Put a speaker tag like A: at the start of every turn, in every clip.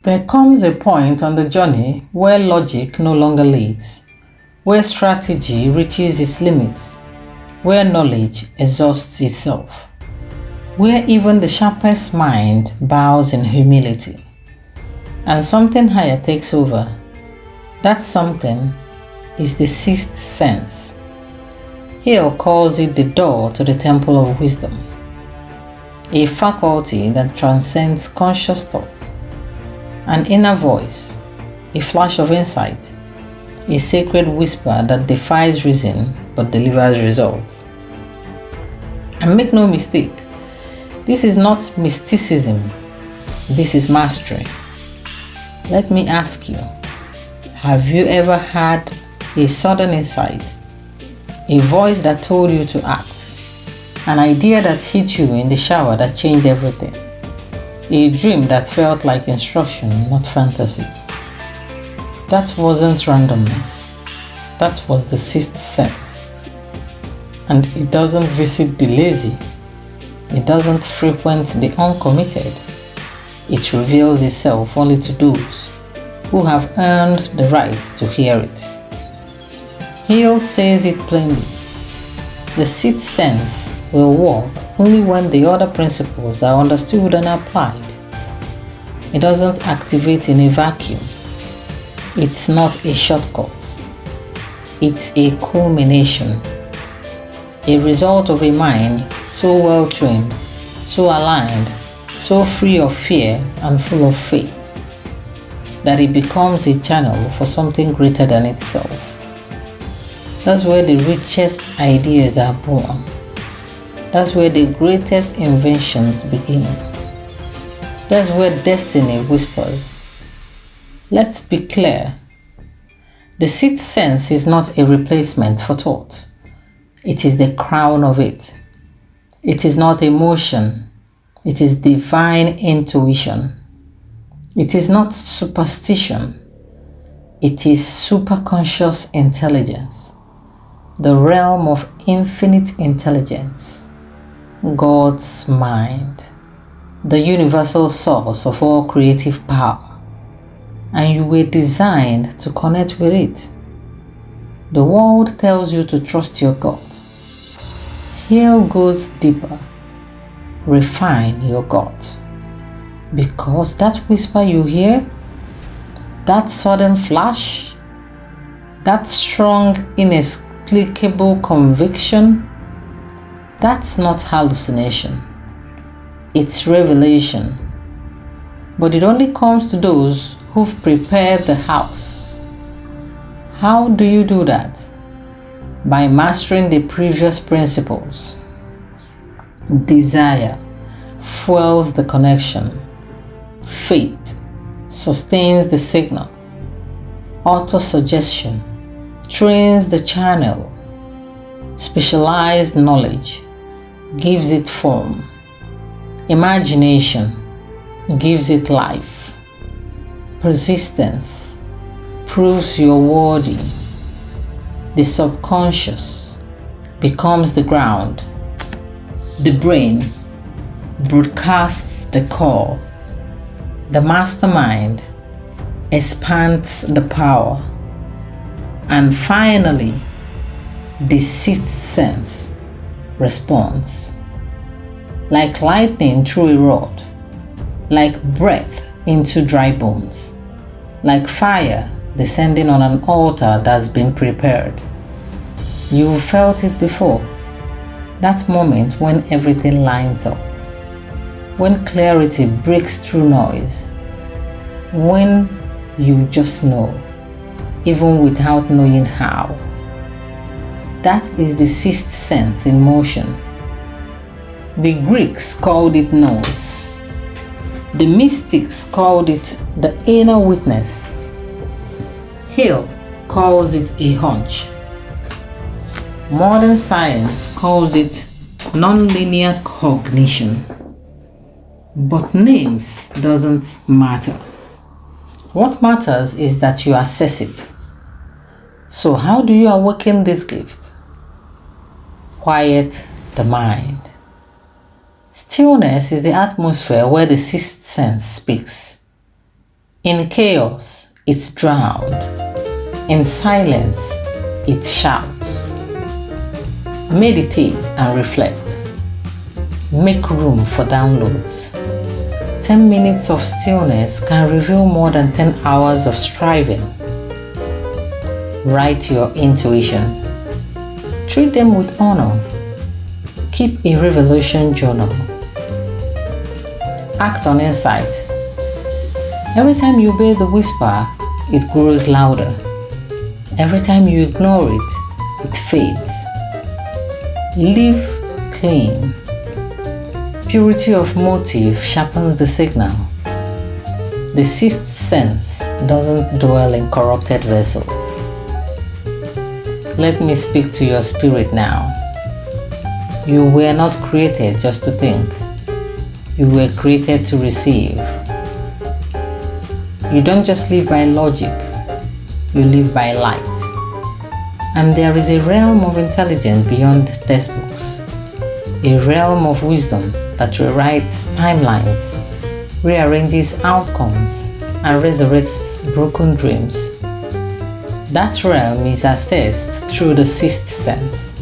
A: There comes a point on the journey where logic no longer leads, where strategy reaches its limits, where knowledge exhausts itself, where even the sharpest mind bows in humility, and something higher takes over. That something is the sixth sense. Hill calls it the door to the temple of wisdom, a faculty that transcends conscious thought, an inner voice, a flash of insight, a sacred whisper that defies reason but delivers results. And make no mistake, this is not mysticism, this is mastery. Let me ask you, have you ever had a sudden insight, a voice that told you to act, an idea that hit you in the shower that changed everything, a dream that felt like instruction, not fantasy? That wasn't randomness, that was the sixth sense. And it doesn't visit the lazy, it doesn't frequent the uncommitted. It reveals itself only to those who have earned the right to hear it. Hill says it plainly. The sixth sense will work only when the other principles are understood and applied. It doesn't activate in a vacuum. It's not a shortcut. It's a culmination, a result of a mind so well trained, so aligned, so free of fear and full of faith, that it becomes a channel for something greater than itself. That's where the richest ideas are born. That's where the greatest inventions begin. That's where destiny whispers. Let's be clear. The sixth sense is not a replacement for thought. It is the crown of it. It is not emotion. It is divine intuition. It is not superstition. It is superconscious intelligence. The realm of infinite intelligence, God's mind, the universal source of all creative power, and you were designed to connect with it. The world tells you to trust your gut. Hill goes deeper. Refine your gut, because that whisper you hear, that sudden flash, that strong, inexplicable conviction, that's not hallucination. It's revelation. But it only comes to those who've prepared the house. How do you do that? By mastering the previous principles. Desire fuels the connection. Faith sustains the signal. Autosuggestion trains the channel. Specialized knowledge gives it form. Imagination gives it life. Persistence proves you're worthy. The subconscious becomes the ground. The brain broadcasts the core. The mastermind expands the power. And finally, the sixth sense responds. Like lightning through a rod, like breath into dry bones, like fire descending on an altar that's been prepared. You've felt it before. That moment when everything lines up, when clarity breaks through noise, when you just know, even without knowing how. That is the sixth sense in motion. The Greeks called it nous. The mystics called it the inner witness. Hill calls it a hunch. Modern science calls it nonlinear cognition. But names doesn't matter. What matters is that you assess it. So how do you awaken this gift? Quiet the mind. Stillness is the atmosphere where the sixth sense speaks. In chaos, it's drowned. In silence, it shouts. Meditate and reflect. Make room for downloads. 10 minutes of stillness can reveal more than 10 hours of striving. Write your intuition. Treat them with honor. Keep a revelation journal. Act on insight. Every time you obey the whisper, it grows louder. Every time you ignore it, it fades. Live clean. Purity of motive sharpens the signal. The sixth sense doesn't dwell in corrupted vessels. Let me speak to your spirit now. You were not created just to think. You were created to receive. You don't just live by logic, you live by light. And there is a realm of intelligence beyond textbooks, a realm of wisdom that rewrites timelines, rearranges outcomes, and resurrects broken dreams. That realm is accessed through the sixth sense.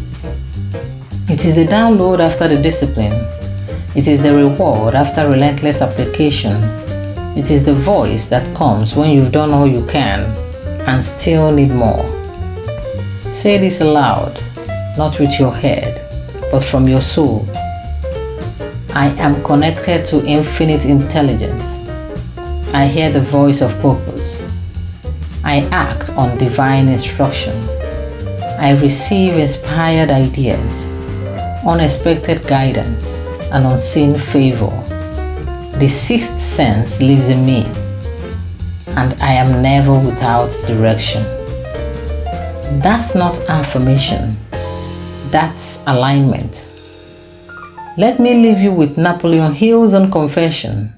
A: It is the download after the discipline. It is the reward after relentless application. It is the voice that comes when you've done all you can and still need more. Say this aloud, not with your head, but from your soul. I am connected to infinite intelligence. I hear the voice of purpose. I act on divine instruction. I receive inspired ideas, unexpected guidance, and unseen favor. The sixth sense lives in me, and I am never without direction. That's not affirmation, that's alignment. Let me leave you with Napoleon Hill's own confession.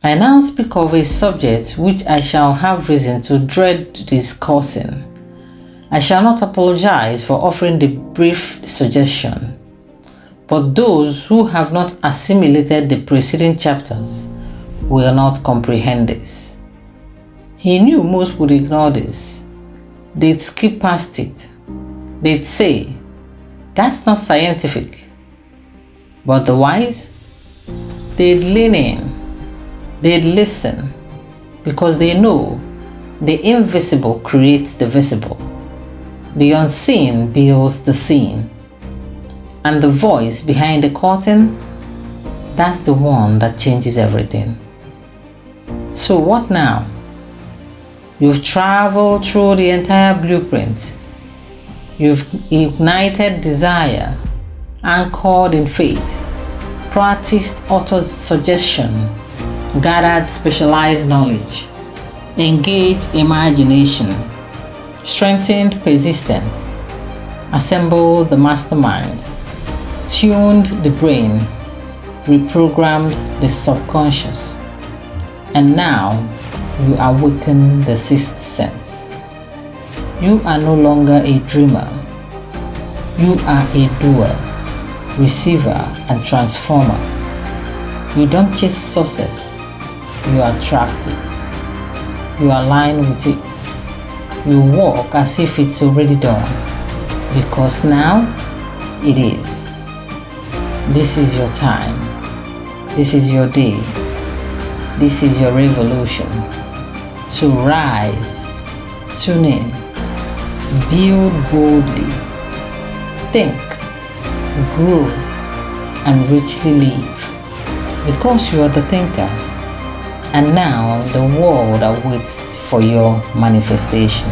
A: I now speak of a subject which I shall have reason to dread discussing. I shall not apologize for offering the brief suggestion, but those who have not assimilated the preceding chapters will not comprehend this. He knew most would ignore this. They'd skip past it. They'd say, "That's not scientific." But the wise, they'd lean in, they'd listen, because they know the invisible creates the visible. The unseen builds the seen. And the voice behind the curtain, that's the one that changes everything. So what now? You've traveled through the entire blueprint. You've ignited desire, anchored in faith, practiced auto-suggestion, gathered specialized knowledge, engaged imagination, strengthened persistence, assembled the mastermind, tuned the brain, reprogrammed the subconscious, and now you awaken the sixth sense. You are no longer a dreamer. You are a doer, receiver, and transformer. You don't chase success, you attract it. You align with it. You walk as if it's already done, because now it is. This is your time. This is your day. This is your revolution. So rise, tune in, build boldly, think, grow, and richly live, because you are the thinker, and now the world awaits for your manifestation.